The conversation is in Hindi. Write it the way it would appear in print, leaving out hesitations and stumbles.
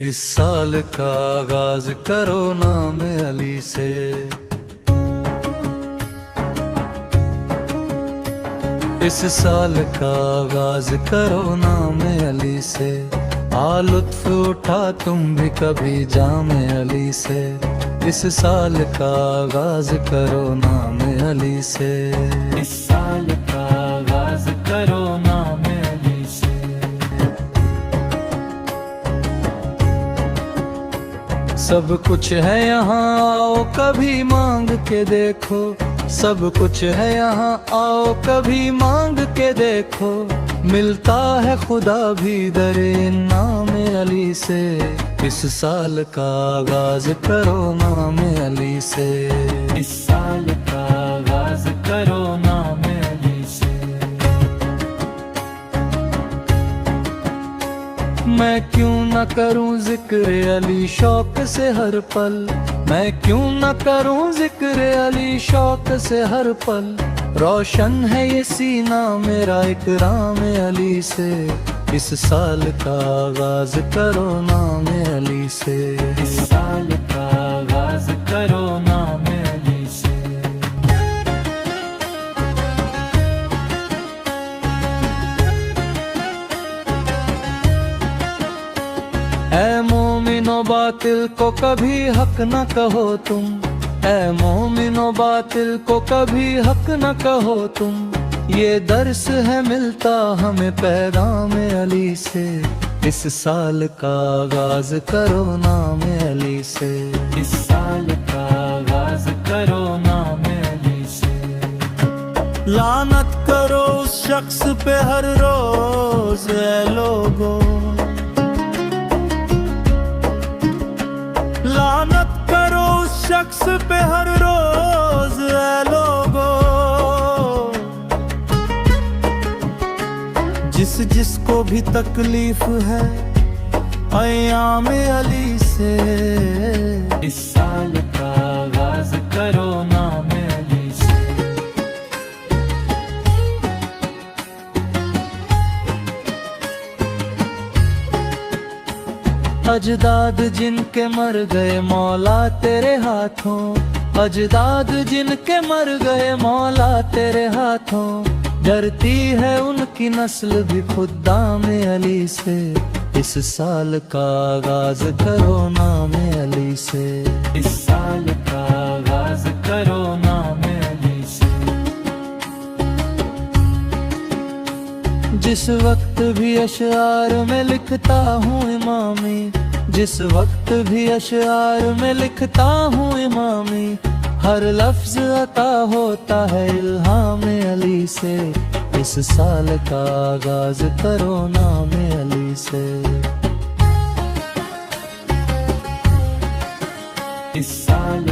इस साल का आगाज करो नाम अली से। इस साल का आगाज करो नाम अली से। आ लुत्फ उठा तुम भी कभी जाम अली से। इस साल का आगाज करो नाम अली से। इस साल का आगाज करो नाम अली से। सब कुछ है यहाँ आओ कभी मांग के देखो। सब कुछ है यहाँ आओ कभी मांग के देखो। मिलता है खुदा भी दरे नाम अली से। इस साल का आगाज करो नाम अली से। इस साल का आगाज करो नाम अली से। मैं क्यों न करूं जिक्र अली शौक से हर पल। मैं क्यों न करूं जिक्र अली शौक से हर पल। रोशन है ये सीना मेरा इकराम अली से। इस साल का आगाज करो नाम अली से। इस साल का आगाज करो नाम अली से। ऐ मोमिनो बातिल को कभी हक न कहो तुम। ऐ मोमिनो बातिल को कभी हक न कहो तुम। ये दर्स है मिलता हमें पैगाम अली से। इस साल का आगाज करो नाम अली से। इस साल का आगाज करो नाम अली से। लानत करो उस शख्स पे हर रोज ऐ लोगो। लानत करो उस शख्स पे हर रोज ऐ लोगो। जिसको भी तकलीफ है अय्याम अली से। इस साल का आगाज करो नाम अली से। अजदाद जिनके मर गए मौला तेरे हाथों। अजदाद जिनके मर गए मौला तेरे हाथों। डरती है उनकी नस्ल भी खुदाम अली से। इस साल का आगाज करो नाम अली से। इस साल का आगाज करो नाम अली से। जिस वक्त भी अशआर में लिखता हूँ इमामी। जिस वक्त भी अशआर में लिखता हूँ इमामी। हर लफ्ज अता होता है इल्हाम अली से। इस साल का आगाज करो नाम अली से। इस साल